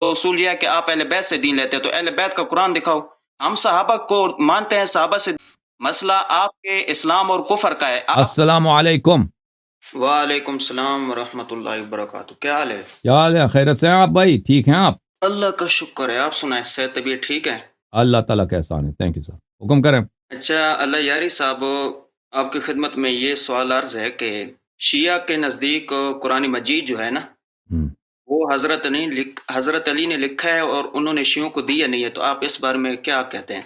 تو اصول یہ ہے کہ آپ اہل بیت سے دین لیتے ہیں، تو اہل بیت کا قرآن دکھاؤ۔ ہم صحابہ کو مانتے ہیں، صحابہ سے مسئلہ آپ کے اسلام اور کفر کا ہے۔ السلام علیکم۔ وعلیکم السلام ورحمۃ اللہ وبرکاتہ۔ کیا حال ہے؟ کیا حال ہے؟ خیرت سے ہیں آپ بھائی؟ ٹھیک ہیں آپ؟ اللہ کا شکر ہے، آپ سنائیں، صحت طبیعت ٹھیک ہے؟ اللہ تعالیٰ کا احسان ہے، تھینک یو سر، حکم کریں۔ اچھا اللہ یاری صاحب، آپ کی خدمت میں یہ سوال عرض ہے کہ شیعہ کے نزدیک قرآن مجید جو ہے نا، وہ حضرت علی نے لکھا ہے اور انہوں نے شیعوں کو دیا نہیں ہے، تو آپ اس بارے میں کیا کہتے ہیں؟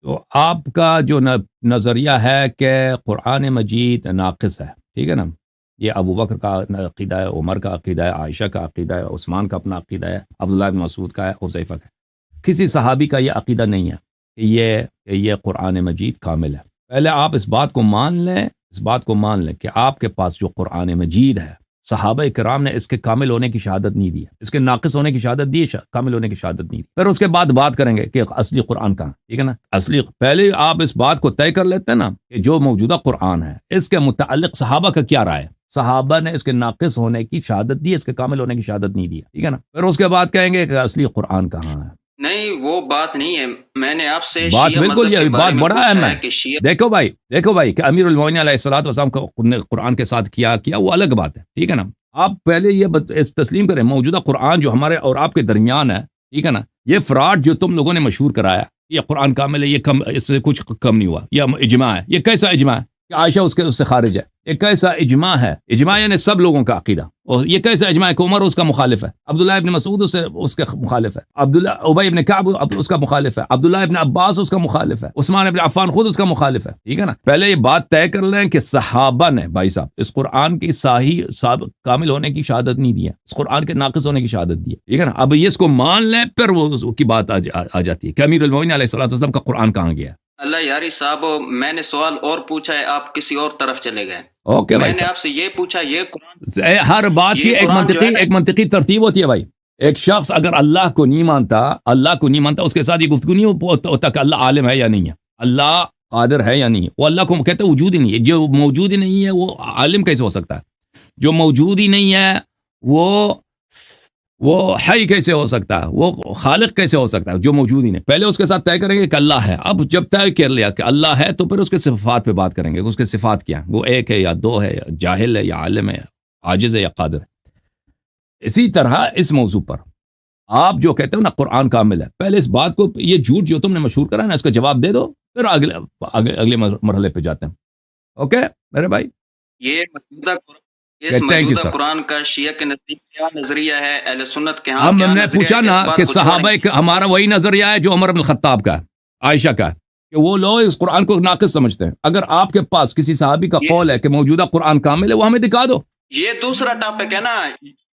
تو آپ کا جو نظریہ ہے کہ قرآن مجید ناقص ہے، ٹھیک ہے نا، یہ ابو بکر کا عقیدہ ہے، عمر کا عقیدہ ہے، عائشہ کا عقیدہ ہے، عثمان کا اپنا عقیدہ ہے، عبداللہ بن مسعود کا ہے، حذیفہ کا ہے۔ کسی صحابی کا یہ عقیدہ نہیں ہے کہ یہ قرآن مجید کامل ہے۔ پہلے آپ اس بات کو مان لیں کہ آپ کے پاس جو قرآن مجید ہے، صحابہ کرام نے اس کے کامل ہونے کی شہادت نہیں دی ہے، اس کے ناقص ہونے کی شہادت دی ہے، کامل ہونے کی شہادت نہیں دی۔ پھر اس کے بعد بات کریں گے کہ اصلی قرآن کہاں، ٹھیک ہے نا۔ پہلے آپ اس بات کو طے کر لیتے ہیں نا کہ جو موجودہ قرآن ہے اس کے متعلق صحابہ کا کیا رائے ہے۔ صحابہ نے اس کے ناقص ہونے کی شہادت دی، اس کے کامل ہونے کی شہادت نہیں دی، ٹھیک ہے نا۔ پھر اس کے بعد کہیں گے کہ اصلی قرآن کہاں ہے۔ نہیں وہ بات نہیں ہے، میں نے آپ سے بات شیعہ بالکل مذہب کے یہ بارے بات میں بڑا پوچھا اہم ہے ہے۔ کہ شیعہ دیکھو بھائی کہ امیر المومنین علیہ الصلوۃ والسلام کو قرآن کے ساتھ کیا وہ الگ بات ہے، ٹھیک ہے نا۔ آپ پہلے یہ تسلیم کریں موجودہ قرآن جو ہمارے اور آپ کے درمیان ہے، ٹھیک ہے نا، یہ فراڈ جو تم لوگوں نے مشہور کرایا، یہ قرآن کامل ہے، یہ کم، اس سے کچھ کم نہیں ہوا، یہ اجماع ہے۔ یہ کیسا اجماع ہے کہ عائشہ اس سے خارج ہے؟ یہ کیسا اجماع ہے؟ اجماع یعنی سب لوگوں کا عقیدہ۔ اور یہ کیسا اجماع ہے کہ عمر اس کا مخالف ہے، عبداللہ ابن مسعود اس کے مخالف ہے، ابی ابن کعب اس کا مخالف ہے، عبداللہ ابن عباس اس کا مخالف ہے، عثمان ابن عفان خود اس کا مخالف ہے، ٹھیک ہے نا۔ پہلے یہ بات طے کر لیں کہ صحابہ نے بھائی صاحب اس قرآن کی صحیح کامل ہونے کی شہادت نہیں دی ہے، اس قرآن کے ناقص ہونے کی شہادت دی ہے، ٹھیک ہے نا۔ اب یہ اس کو مان لیں، پھر وہ کی بات آ جاتی ہے کہ امیر المومنین علیہ الصلوۃ والسلام کا قرآن کہاں گیا ہے۔ اللہ یاری صاحب، میں نے سوال اور پوچھا ہے، آپ کسی اور طرف چلے گئے۔ اوکے میں بھائی نے صاحب، آپ سے یہ پوچھا، یہ قرآن، ہر بات کی یہ قرآن جو ہے نا، ایک منطقی ترتیب ہوتی ہے بھائی۔ ایک شخص اگر اللہ کو نہیں مانتا اس کے ساتھ یہ گفتگو نہیں ہوتا کہ اللہ عالم ہے یا نہیں ہے، اللہ قادر ہے یا نہیں ہے۔ وہ اللہ کو کہتے ہیں وجود ہی نہیں ہے، جو موجود ہی نہیں ہے وہ عالم کیسے ہو سکتا ہے؟ جو موجود ہی نہیں ہے وہ حی کیسے ہو سکتا ہے؟ وہ خالق کیسے ہو سکتا ہے جو موجود ہی نہیں؟ پہلے اس کے ساتھ طے کریں گے کہ اللہ ہے۔ اب جب طے کر لیا کہ اللہ ہے تو پھر اس کے صفات پہ بات کریں گے کہ اس کے صفات کیا ہیں، وہ ایک ہے یا دو ہے، یا جاہل ہے یا عالم ہے، عاجز ہے یا قادر ہے۔ اسی طرح اس موضوع پر آپ جو کہتے ہو نا قرآن کامل ہے، پہلے اس بات کو، یہ جھوٹ جو تم نے مشہور کرا نا، اس کا جواب دے دو، پھر اگلے مرحلے پہ جاتے ہیں۔ اوکے میرے بھائی، اس موجودہ قرآن کا شیعہ کے نزدیک کیا نظریہ ہے، اہل سنت کے ہاں ہم کیا نے نظریہ پوچھا ہے، نا اس بات کہ کو صحابہ چھوڑیں۔ ہمارا وہی نظریہ ہے جو عمر بن الخطاب کا ہے، عائشہ کا ہے، کہ وہ لوگ اس قرآن کو ناقص سمجھتے ہیں۔ اگر آپ کے پاس کسی صحابی کا قول ہے کہ موجودہ قرآن کامل ہے، وہ ہمیں دکھا دو۔ یہ دوسرا ٹاپک ہے نا،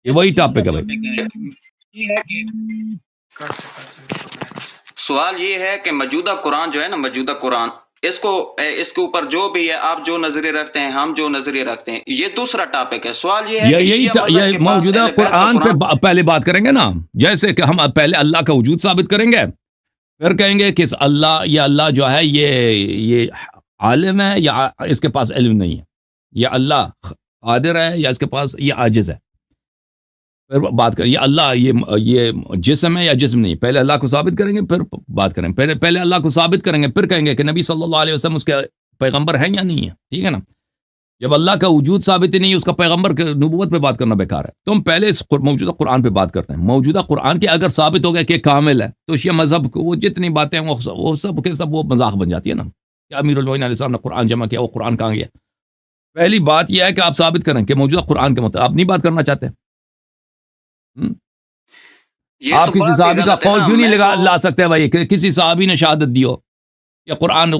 یہ وہی ٹاپک ہے بھائی۔ سوال یہ ہے کہ موجودہ قرآن جو ہے نا، موجودہ قرآن، اس کے اوپر جو بھی ہے، آپ جو نظریہ رکھتے ہیں، ہم جو نظریہ رکھتے ہیں، یہ دوسرا ٹاپک ہے۔ سوال یہ ہے کہ شیعہ مذہب یہ کے پاس موجودہ اہل بیت کا قرآن پہ پہلے بات کریں گے نا، جیسے کہ ہم پہلے اللہ کا وجود ثابت کریں گے، پھر کہیں گے کہ اللہ جو ہے یہ عالم ہے یا اس کے پاس علم نہیں ہے، یا اللہ قادر ہے یا اس کے پاس یہ عاجز ہے۔ پھر بات کریں یہ اللہ یہ جسم ہے یا جسم نہیں، پہلے اللہ کو ثابت کریں گے، پھر بات کریں گے۔ پہلے اللہ کو ثابت کریں گے، پھر کہیں گے کہ نبی صلی اللہ علیہ وسلم اس کے پیغمبر ہیں یا نہیں ہے، ٹھیک ہے نا۔ جب اللہ کا وجود ثابت ہی نہیں، اس کا پیغمبر کے نبوت پہ بات کرنا بیکار ہے۔ تم پہلے اس موجودہ قرآن پہ بات کرتے ہیں۔ موجودہ قرآن کے اگر ثابت ہو گیا کہ کامل ہے تو شیعہ مذہب وہ جتنی باتیں وہ سب کے سب وہ مذاق بن جاتی ہے نا، کہ امیر المومنین علیہ السلام نے قرآن جمع کیا، وہ قرآن کہاں گیا؟ پہلی بات یہ ہے کہ آپ ثابت کریں کہ موجودہ قرآن کے مطابق آپ نہیں بات کرنا چاہتے۔ آپ کسی صحابی کا قول کیوں نہیں لا سکتے بھائی کہ کسی صحابی نے شہادت دی ہو یا قرآن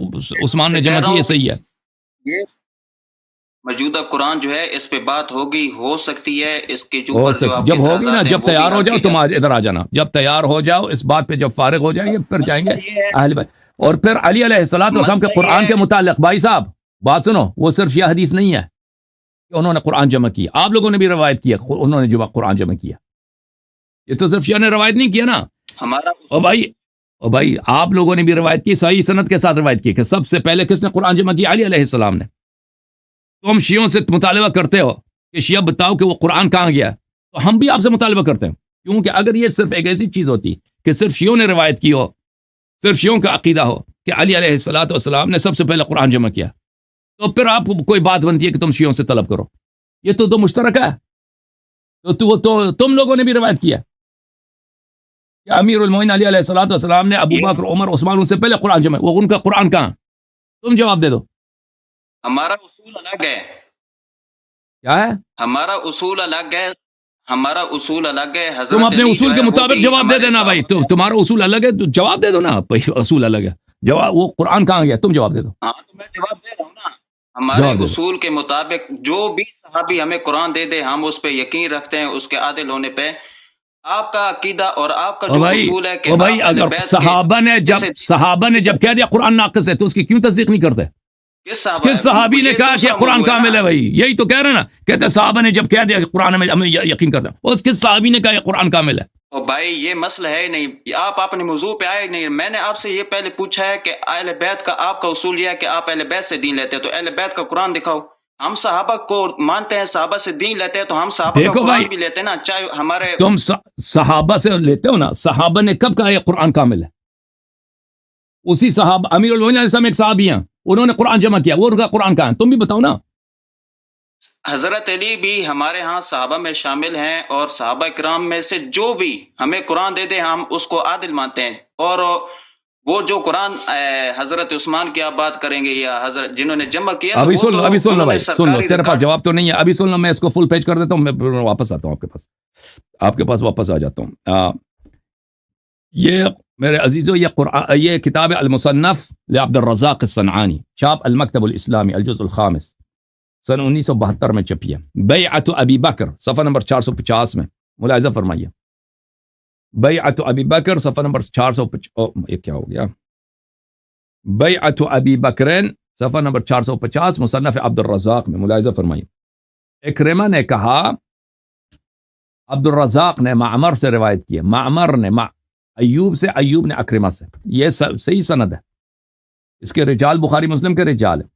عثمان نے جمع کی، یہ صحیح ہے؟ موجودہ قرآن جو ہے اس پہ بات ہو سکتی ہے، اس کے جو جب ہوگی نا، جب تیار ہو جاؤ تم ادھر آ جانا، جب تیار ہو جاؤ اس بات پہ، جب فارغ ہو جائیں گے پھر جائیں گے اہل بیت۔ اور پھر علی علیہ الصلوۃ والسلام کے قرآن کے متعلق بھائی صاحب بات سنو، وہ صرف یہ حدیث نہیں ہے کہ انہوں نے قرآن جمع کیا، آپ لوگوں نے بھی روایت کیا انہوں نے جو قرآن جمع کیا، یہ تو صرف شیعہ نے روایت نہیں کیا نا ہمارا۔ او بھائی آپ لوگوں نے بھی روایت کی، صحیح سند کے ساتھ روایت کی کہ سب سے پہلے کس نے قرآن جمع کیا؟ علی علیہ السلام نے۔ تم شیعوں سے مطالبہ کرتے ہو کہ شیعہ بتاؤ کہ وہ قرآن کہاں گیا، تو ہم بھی آپ سے مطالبہ کرتے ہیں کیونکہ اگر یہ صرف ایک ایسی چیز ہوتی کہ صرف شیعوں نے روایت کی ہو، صرف شیعوں کا عقیدہ ہو کہ علی علیہ الصلوۃ والسلام نے سب سے پہلے قرآن جمع کیا، تو پھر آپ کوئی بات بنتی ہے کہ تم شیعوں سے طلب کرو. یہ تو مشترک ہے. تو تم لوگوں نے بھی روایت کیا کہ امیر المومنین علی علیہ الصلوۃ والسلام نے ابو بکر، عمر، عثمان ان سے پہلے قرآن جمع. وہ ان کا قرآن کہاں؟ تم جواب دے دو. ہمارا اصول الگ ہے. کیا ہے؟ ہمارا اصول الگ ہے. ہمارا اصول الگ ہے. تم اپنے اصول کے مطابق جواب دے دینا بھائی. تمہارا اصول الگ ہے تو جواب دے دو نا. اصول الگ ہے، جواب وہ قرآن کہاں گیا؟ تم جواب دے دو. ہاں تو میں جواب دے رہا ہوں نا. ہمارے اصول کے مطابق جو بھی صحابی ہمیں قرآن دے دے ہم اس پہ یقین رکھتے ہیں، اس کے عادل ہونے پہ. آپ کا عقیدہ اور آپ کا جو اصول ہے کہ بھائی اگر صحابہ نے جب کہہ دیا قرآن ناقص ہے تو اس کی کیوں تصدیق نہیں کرتے؟ کس صحابی نے کہا کہ قرآن کامل ہے؟ بھائی یہی تو کہہ رہے ہیں نا، کہتے صحابہ نے جب کہہ دیا کہ قرآن میں ہمیں یقین کرتا ہے، اس کس صحابی نے کہا یہ قرآن کامل ہے؟ اور بھائی یہ مسئلہ ہے نہیں، آپ اپنے موضوع پہ آئے نہیں. میں نے آپ سے یہ پہلے پوچھا ہے کہ اہل بیت کا آپ کا اصول یہ ہے کہ آپ اہل بیت سے دین لیتے ہیں، تو اہل بیت کا قرآن دکھاؤ. ہم صحابہ کو مانتے ہیں، صحابہ سے دین لیتے ہیں، تو ہم صحابہ کا قرآن بھی لیتے ہیں نا. چاہے ہمارے تم صحابہ سے لیتے ہو نا، صحابہ نے کب کہا یہ قرآن کامل ہے؟ اسی صحابہ، امیر المومنین علیہ السلام ایک صحابی ہیں، انہوں نے قرآن جمع کیا، وہ ان کا قرآن کہاں ہے؟ تم بھی بتاؤ نا. حضرت علی بھی ہمارے ہاں صحابہ میں شامل ہیں، اور صحابہ کرام میں سے جو بھی ہمیں قرآن دے دے ہم اس کو عادل مانتے ہیں. اور وہ جو قرآن حضرت عثمان کی آپ بات کریں گے یا حضرت جنہوں نے جمع کیا، ابھی سن لو بھائی، سن لو، تیرے پاس جواب تو نہیں ہے. ابھی سن لو، میں اس کو فل پیج کر دیتا ہوں، میں واپس آتا ہوں آپ کے پاس واپس آ جاتا ہوں. یہ میرے عزیزو، یہ کتاب المصنف لعبد الرزاق الصنعانی، چھاپ المکتب الاسلامی، الجزء الخامس، سن 1972 میں چھپی ہے. بیعت ابی بکر، صفحہ نمبر 450 میں ملاحظہ فرمائیے. بیعت ابی بکر، صفحہ نمبر 450. یہ کیا ہو گیا؟ بیعت ابی بکرین، صفحہ نمبر 450، مصنف عبد الرزاق میں ملاحظہ فرمائیے. اکرمہ نے کہا، عبد الرزاق نے معمر سے روایت کی ہے، معمر نے ایوب سے، ایوب نے اکرمہ سے. یہ صحیح سند ہے، اس کے رجال بخاری مسلم کے رجال ہیں.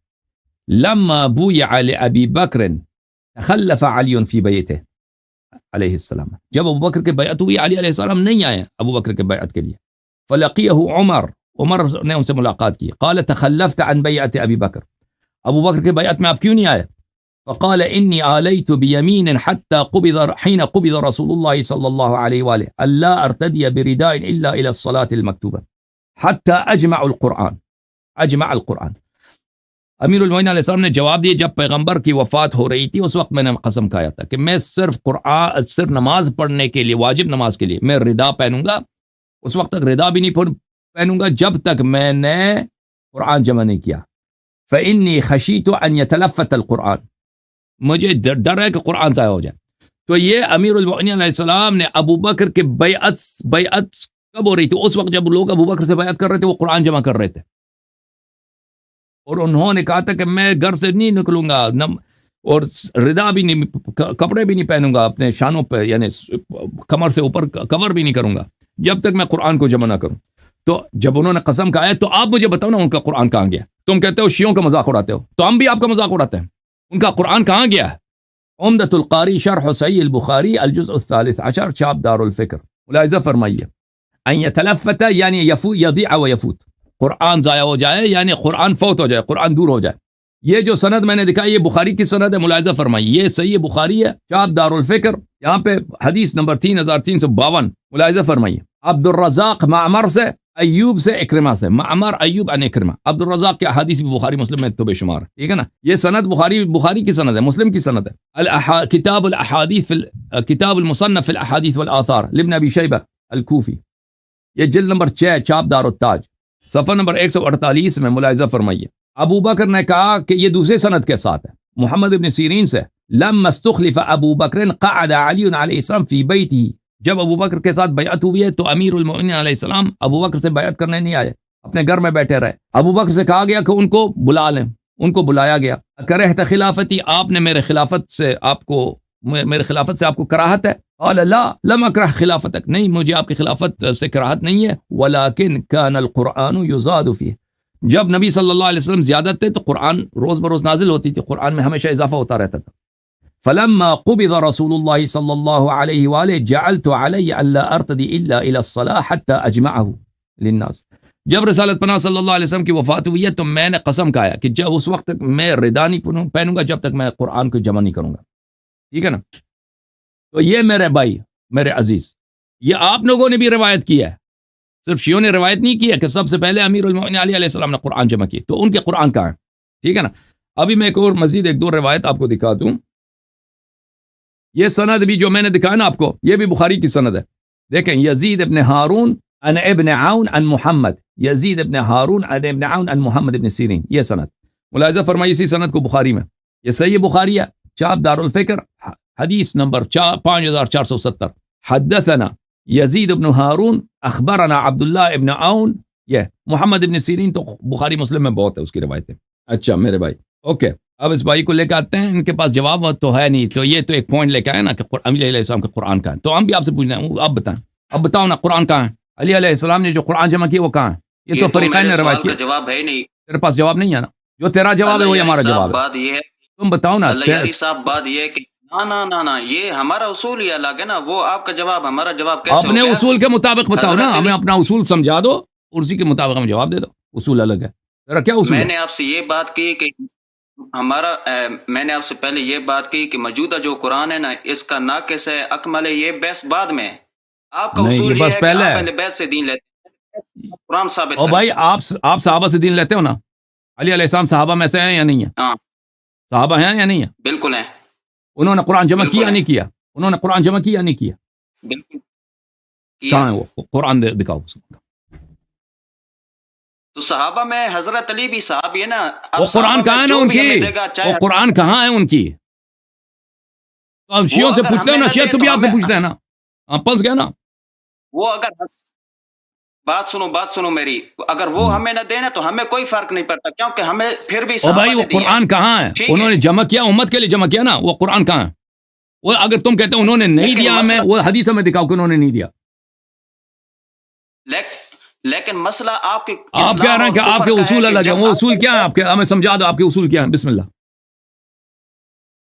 لما بویع لأبی بکر تخلف علی فی بیتہ علیہ السلام، جب ابو بکر کے بیعت ہوئی، علی علیہ السلام نہیں آئے ابو بکر کے بیعت کے لیے. فلقیہ عمر نے ان سے ملاقات کی. قال تخلفت عن بیعت ابی بکر، ابو بکر کے بیعت میں آپ کیوں نہیں آئے؟ فقال انی آلیت بیمین حتی حین قبض رسول اللہ صلی اللہ علیہ وآلہ اللہ ارتدی برداء الا الى الصلاة المکتوبہ حتی اجمع القرآن. امیر المومنین علیہ السلام نے جواب دیا، جب پیغمبر کی وفات ہو رہی تھی اس وقت میں نے قسم کھایا تھا کہ میں صرف نماز پڑھنے کے لیے، واجب نماز کے لیے میں ردا پہنوں گا. اس وقت تک ردا بھی نہیں پہنوں گا جب تک میں نے قرآن جمع نہیں کیا. فإنی خشیت ان یتلفت القرآن، مجھے ڈر ہے کہ قرآن ضائع ہو جائے. تو یہ امیر المومنین علیہ السلام نے ابو بکر کے بیعت کب ہو رہی تھی؟ اس وقت جب لوگ ابو بکر سے بیعت کر رہے تھے، وہ قرآن جمع کر رہے تھے، اور انہوں نے کہا تھا کہ میں گھر سے نہیں نکلوں گا، اور ردا بھی نہیں، کپڑے بھی نہیں پہنوں گا اپنے شانوں پہ، یعنی کمر سے اوپر کور بھی نہیں کروں گا جب تک میں قرآن کو جمع نہ کروں. تو جب انہوں نے قسم کھایا تو آپ مجھے بتاؤ نا ان کا قرآن کہاں گیا؟ تم کہتے ہو شیعوں کا مذاق اڑاتے ہو، تو ہم بھی آپ کا مذاق اڑاتے ہیں. ان کا قرآن کہاں گیا ہے؟ عمدۃ القاری شرح صحیح البخاری، الجزء الثالث عشر، چھاپ دار الفکر. ملاحظہ فرمائیے، ان یتلفت یعنی یضیع و یفوت، قرآن ضائع ہو جائے یعنی قرآن فوت ہو جائے، قرآن دور ہو جائے. یہ جو سند میں نے دکھائی یہ بخاری کی سند ہے، ملاحظہ فرمائیے، یہ صحیح بخاری ہے، چھاپ دار الفکر، یہاں پہ حدیث نمبر 3352. ملاحظہ فرمائیے، عبد الرزاق معمر سے، ایوب سے، اکرمہ سے. معمر، ایوب ان اکرمہ. عبد الرزاق کی حدیث بھی بخاری مسلم میں تو بے شمار ہے، ٹھیک ہے نا. یہ سند بخاری کی سند ہے، مسلم کی سند ہے. کتاب الاحادیث، کتاب المصنف فی الاحادیث والآثار لابن ابی شیبہ الکوفی، یہ جلد نمبر 6، چھاپ دار التاج، صفحہ نمبر 148 میں. ملاحظہ فرمائیے، ابو بکر نے کہا کہ یہ دوسرے سند کے ساتھ ہے، محمد ابن سیرین سے. لما استخلف ابو بکر قعد علی علیہ السلام فی بیتہ، جب ابو بکر کے ساتھ بیعت ہوئی ہے تو امیر المومنین علیہ السلام ابو بکر سے بیعت کرنے نہیں آئے، اپنے گھر میں بیٹھے رہے. ابو بکر سے کہا گیا کہ ان کو بلا لیں، ان کو بلایا گیا. کرہت خلافتی، آپ نے میرے خلافت سے آپ کو کراہت ہے؟ قال لا لم اکرہ خلافتک، نہیں مجھے آپ کی خلافت سے کراہت نہیں ہے. ولکن کان القرآن یزاد فیہ، جب نبی صلی اللہ علیہ وسلم زیادت تھے تو قرآن روز بروز نازل ہوتی تھی، قرآن میں ہمیشہ اضافہ ہوتا رہتا تھا. فلما قبض رسول الله صلى الله عليه وآله جعلت علي ألا أرتدي إلا إلى الصلاة حتى أجمعه للناس. جب رسالت پناہ صلی اللہ علیہ وسلم کی وفات ہوئی ہے تو میں نے قسم کھایا کہ جب اس وقت تک میں ردا نہیں پہنوں گا جب تک میں قرآن کو جمع نہیں کروں گا. ٹھیک ہے نا. تو یہ میرے بھائی میرے عزیز یہ آپ لوگوں نے بھی روایت کی ہے, صرف شیعوں نے روایت نہیں کی ہے کہ سب سے پہلے امیر المومنین علی علیہ السلام نے قرآن جمع کی. تو ان کے قرآن کہاں ہے؟ ٹھیک ہے نا. ابھی میں ایک اور مزید ایک دو روایت آپ کو دکھا دوں. یہ سند بھی جو میں نے دکھایا نا آپ کو یہ بھی بخاری کی سند ہے. دیکھیں یزید ابن ہارون عن ابن عون عن محمد, یزید ابن ہارون عن ابن عون عن محمد ابن سیرین, یہ سند ملاحظہ فرمائی اسی سند کو بخاری میں. یہ صحیح بخاری ہے, چاپ دار الفکر, حدیث نمبر 5470. حدثنا یزید ابن ہارون اخبرنا عبداللہ ابن عون, یہ محمد ابن سیرین تو بخاری مسلم میں بہت ہے اس کی روایتیں. اچھا میرے بھائی اوکے, اب اس بھائی کو لے کے آتے ہیں, ان کے پاس جواب تو ہے نہیں, تو یہ تو ایک پوائنٹ لے کے آئے نا کہ علی علیہ السلام کا قرآن کہاں ہے. تو ہم بھی آپ سے پوچھ رہے ہیں, اب بتائیں, اب بتاؤ نا قرآن کہاں ہے؟ علی علیہ السلام نے جو قرآن جمع کیا وہ کہاں ہے؟ یہ تو فریقین نے روایت کیا. جواب ہے نہیں, تیرے پاس جواب نہیں ہے نا, جو تیرا جواب ہے وہی ہمارا جواب ہے. بات یہ ہے, تم بتاؤ نا صاحب بات یہ ہے کہ نا یہ ہمارا اصول ہی الگ ہے نا, وہ آپ کا جواب ہمارا جواب کیسے اپنے اصول کے مطابق بتاؤ نا, ہمیں اپنا اصول سمجھا دو اور اسی کے مطابق ہمیں جواب دے دو. اصول الگ ہے تیرا, کیا اصول ہے؟ میں نے آپ سے یہ بات کی کہ میں نے آپ سے پہلے یہ بات کی کہ موجودہ جو قرآن ہے نا اس کا ناقص ہے, اکمل ہے, یہ بحث بعد میں. آپ کا اصول یہ ہے کہ آپ پہلے بحث سے دین لیتے ہیں, قرآن ثابت. او بھائی آپ صحابہ سے دین لیتے ہو نا, علی علیہ السلام صحابہ میں سے ہیں یا نہیں ہیں؟ ہاں صحابہ ہیں یا نہیں ہیں؟ بالکل ہیں. انہوں نے قرآن جمع کیا نہیں کیا؟ انہوں نے قرآن جمع کیا نہیں کیا؟ بالکل. کہاں ہے وہ قرآن دکھاؤ. تو صحابہ میں حضرت علی بھی صحابی ہے نا. وہ قرآن کہاں ہے نا ان کی, وہ قرآن کہاں ہے ان کی؟ تو اب شیعوں سے پوچھتے ہو نا, شیعہ تو بھی آپ سے پوچھتے ہیں نا, آپ پنس گئے نا. وہ اگر بات سنو میری, اگر وہ ہمیں نہ دینا تو ہمیں کوئی فرق نہیں پڑتا, کیونکہ ہمیں پھر بھی او بھائی وہ قرآن کہاں ہے؟ انہوں نے جمع کیا, امت کے لیے جمع کیا نا, وہ قرآن کہاں ہے؟ وہ اگر تم کہتے ہو انہوں نے نہیں دیا ہمیں, وہ حدیث میں دکھاؤ کہ انہوں نے نہیں دیا. لیکن مسئلہ آپ کے آپ کہہ رہے ہیں کہ آپ کے اصول الگ ہیں, وہ اصول کیا ہیں آپ کے, ہمیں سمجھا دو آپ کے اصول کیا ہیں. بسم اللہ.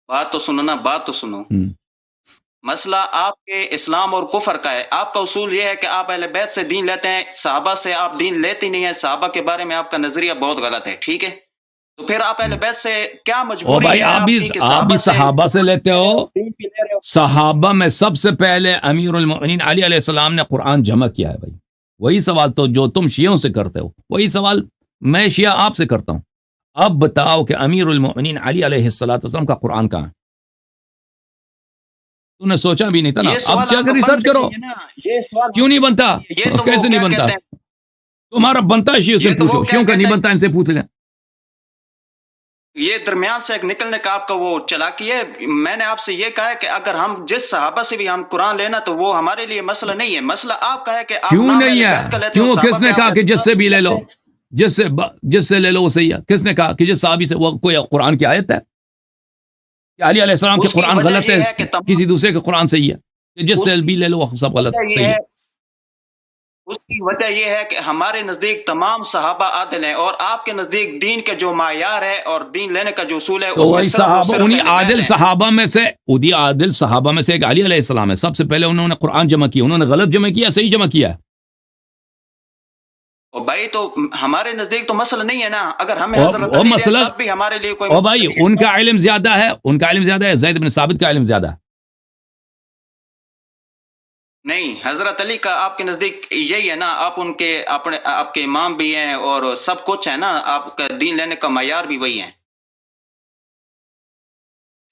بات تو سنو. مسئلہ آپ کے اسلام اور کفر کا ہے. آپ کا اصول یہ ہے کہ آپ اہل بیت سے دین لیتے ہیں, صحابہ سے آپ دین لیتے نہیں ہیں, صحابہ کے بارے میں آپ کا نظریہ بہت غلط ہے. ٹھیک ہے, تو پھر آپ اہل بیت سے کیا مجبوری ہے؟ آپ بھی صحابہ سے لیتے ہو. صحابہ میں سب سے پہلے امیر المؤمنین علی علیہ السلام نے قرآن جمع کیا ہے. بھائی وہی سوال تو جو تم شیعوں سے کرتے ہو, وہی سوال میں شیعہ آپ سے کرتا ہوں. اب بتاؤ کہ امیر المؤمنین علی علیہ السلام کا قرآن کہاں ہے؟ تو نے سوچا بھی نہیں تھا نا, اب جا کر ریسرچ کرو. کیوں نہیں بنتا, کیسے نہیں بنتا؟ تمہارا بنتا ہے شیعوں سے پوچھو, شیعوں کا نہیں بنتا ان سے پوچھ لیں. یہ درمیان سے ایک نکلنے کا آپ کا وہ چلاکی ہے. میں نے آپ سے یہ کہا ہے کہ اگر ہم جس صحابہ سے بھی ہم قرآن لینا تو وہ ہمارے لیے مسئلہ نہیں ہے. مسئلہ آپ کا ہے کہ کیوں نہیں ہے, کیوں, کس نے کہا کہ جس سے بھی لے لو, جس سے لے لو وہ صحیح ہے؟ کس نے کہا کہ جس صحابی سے, وہ کوئی قرآن کی آیت ہے کہ علی علیہ السلام کے قرآن غلط ہے, کسی دوسرے کے قرآن صحیح ہے, کہ جس سے بھی لے لو وہ سب غلط صحیح ہے؟ اس کی وجہ یہ ہے کہ ہمارے نزدیک تمام صحابہ عادل ہیں, اور آپ کے نزدیک دین کا جو معیار ہے اور دین لینے کا جو اصول ہے, تو وہی صحابہ, انہی عادل صحابہ میں سے, ادھی عادل صحابہ میں سے ایک علی علیہ السلام ہے. سب سے پہلے انہوں نے قرآن جمع کیا, انہوں نے غلط جمع کیا, صحیح جمع کیا. بھائی تو ہمارے نزدیک تو مسئلہ نہیں ہے نا, اگر ہمیں حضرت علی تب بھی ہمارے لیے کوئی بھائی ان کا علم زیادہ ہے, ان کا علم زیادہ ہے, زید بن ثابت کا علم زیادہ ہے. نہیں, حضرت علی کا آپ کے نزدیک یہی ہے نا, آپ ان کے اپنے آپ کے امام بھی ہیں اور سب کچھ ہے نا, آپ کا دین لینے کا معیار بھی وہی ہے.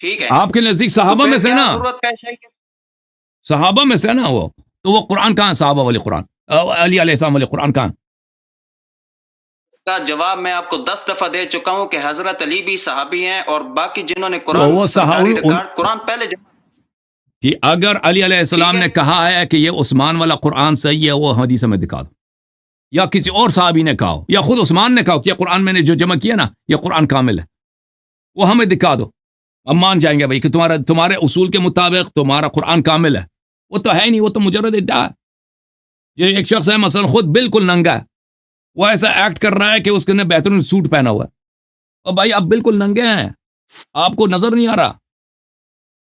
ٹھیک ہے, آپ کے نزدیک صحابہ میں سے نا, صحابہ میں سے نا وہ, تو وہ قرآن کہاں, صحابہ والے قرآن, علی علیہ السلام والے قرآن کہاں؟ اس کا جواب میں آپ کو 10 دفعہ دے چکا ہوں کہ حضرت علی بھی صحابی ہیں, اور باقی جنہوں نے قرآن پہلے کہ اگر علی علیہ السلام نے کہا ہے کہ یہ عثمان والا قرآن صحیح ہے, وہ حدیث میں دکھا دو, یا کسی اور صحابی نے کہا ہو, یا خود عثمان نے کہا ہو کہ یہ قرآن میں نے جو جمع کیا نا یہ قرآن کامل ہے, وہ ہمیں دکھا دو. ہم مان جائیں گے بھائی کہ تمہارے اصول کے مطابق تمہارا قرآن کامل ہے. وہ تو ہے ہی نہیں, وہ تو مجرد ادعا ہے. یہ ایک شخص ہے مثلا خود بالکل ننگا ہے, وہ ایسا ایکٹ کر رہا ہے کہ اس نے بہترین سوٹ پہنا ہوا ہے, اور بھائی آپ بالکل ننگے ہیں, آپ کو نظر نہیں آ رہا,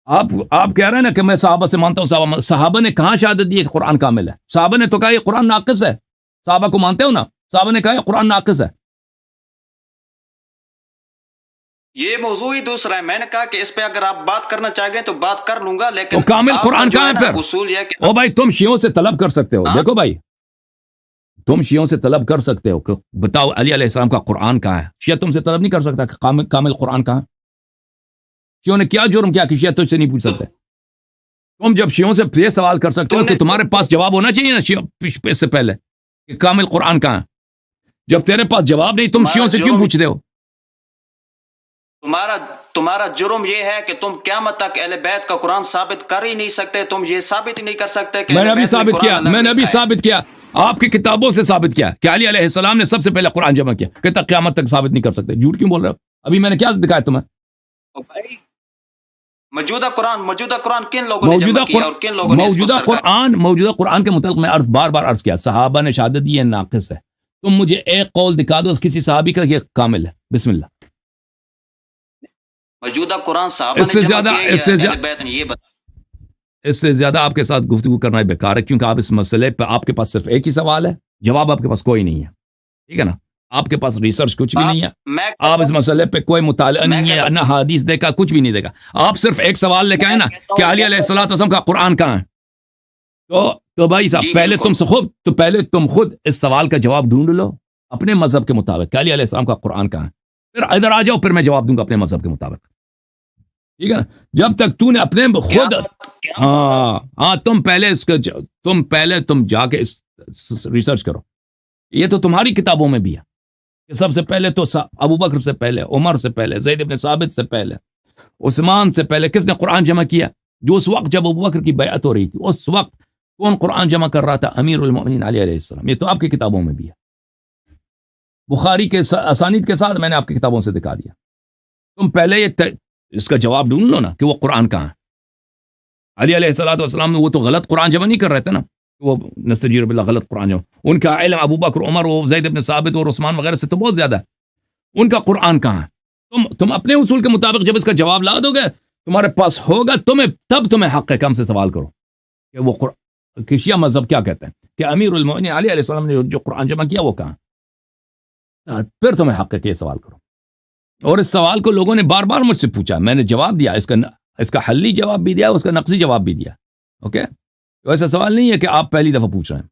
آپ کہہ رہے ہیں نا کہ میں صحابہ سے مانتا ہوں. صحابہ نے کہاں شہادت دی کہ قرآن کامل ہے؟ صحابہ نے تو کہا یہ قرآن ناقص ہے. صحابہ کو مانتے ہو نا؟ صحابہ نے کہا یہ قرآن ناقص ہے. یہ موضوع ہی دوسرا ہے. میں نے کہا کہ اس پہ اگر آپ بات کرنا چاہیں تو بات کر لوں گا، لیکن تو کامل قرآن کہاں ہے پھر؟ اصول یہ کہ او بھائی تم شیعوں سے طلب کر سکتے ہو. دیکھو بھائی تم شیعوں سے طلب کر سکتے ہو کہ بتاؤ علی علیہ السلام کا قرآن کہاں ہے. شیعہ تم سے طلب نہیں کر سکتا کہ کامل قرآن کہاں. شیعوں نے کیا جرم کیا کہ شیعہ تجھ سے نہیں پوچھ سکتے؟ تم جب شیعوں سے یہ سوال کر سکتے ہو تو تمہارے پاس جواب ہونا چاہیے نا اس سے پہلے کہ کامل قرآن کہاں ہے. جب تیرے پاس جواب نہیں تم شیعوں سے کیوں پوچھتے ہو؟ تمہارا جرم یہ ہے کہ تم قیامت تک اہل بیت کا قرآن ثابت کر ہی نہیں سکتے. تم یہ ثابت ہی نہیں کر سکتے کہ میں نے ابھی ثابت کیا آپ کی کتابوں سے ثابت کیا کہ علی علیہ السلام نے سب سے پہلے قرآن جمع کیا. کہ تک قیامت تک ثابت نہیں کر سکتے. جھوٹ کیوں بول رہے ہو؟ ابھی میں نے کیا دکھایا تمہیں؟ موجودہ قرآن کن لوگوں نے جمع کیا اور کن لوگوں نے موجودہ قرآن کے متعلق میں بار بار عرض کیا صحابہ نے شہادت دی ہے ناقص ہے. تم مجھے ایک قول دکھا دو کسی صحابی کا یہ کامل ہے. بسم اللہ. موجودہ قرآن صحابہ نے جمع کیا. اس سے زیادہ آپ کے ساتھ گفتگو کرنا بیکار ہے، کیونکہ آپ اس مسئلے پہ آپ کے پاس صرف ایک ہی سوال ہے، جواب آپ کے پاس کوئی نہیں ہے. ٹھیک ہے نا؟ آپ کے پاس ریسرچ کچھ بھی نہیں ہے. آپ اس مسئلے پہ کوئی مطالعہ نہیں ہے، نہ حدیث دیکھا، کچھ بھی نہیں دیکھا. آپ صرف ایک سوال لے کے آئے نا کہ علی علیہ السلام کا قرآن کہاں ہے. تو بھائی صاحب پہلے تم خود اس سوال کا جواب ڈھونڈ لو اپنے مذہب کے مطابق کہ علی علیہ السلام کا قرآن کہاں ہے. پھر ادھر آ جاؤ، پھر میں جواب دوں گا اپنے مذہب کے مطابق. ٹھیک ہے نا؟ جب تک تو نے اپنے خود تم جا کے ریسرچ کرو. یہ تو تمہاری کتابوں میں بھی ہے کہ سب سے پہلے تو ابو بکر سے پہلے، عمر سے پہلے، زید بن ثابت سے پہلے، عثمان سے پہلے کس نے قرآن جمع کیا؟ جو اس وقت جب ابو بکر کی بیعت ہو رہی تھی اس وقت کون قرآن جمع کر رہا تھا؟ امیر المؤمنین علی علیہ السلام. یہ تو آپ کی کتابوں میں بھی ہے. بخاری کے اسانید کے ساتھ میں نے آپ کی کتابوں سے دکھا دیا. تم پہلے اس کا جواب ڈھونڈ لو نا کہ وہ قرآن کہاں ہے. علی علیہ السلام نے وہ تو غلط قرآن جمع نہیں کر رہے تھے نا، وہ نستجیر باللہ غلط قرآن جمع. ان کا علم ابو بکر، عمر، زید بن ثابت اور عثمان وغیرہ سے تو بہت زیادہ ہے. ان کا قرآن کہاں ہے؟ تم اپنے اصول کے مطابق جب اس کا جواب لا دو گے تمہارے پاس ہوگا، تمہیں حق ہے کہ ہم سے سوال کرو کہ وہ شیعہ مذہب کیا کہتے ہیں کہ امیر المؤمنین علی علیہ السلام نے جو قرآن جمع کیا وہ کہاں. پھر تمہیں حق ہے کہ یہ سوال کرو. اور اس سوال کو لوگوں نے بار بار مجھ سے پوچھا، میں نے جواب دیا. اس کا حلی جواب بھی دیا، اس کا نقصی جواب بھی دیا. اوکے؟ تو ایسا سوال نہیں ہے کہ آپ پہلی دفعہ پوچھ رہے ہیں.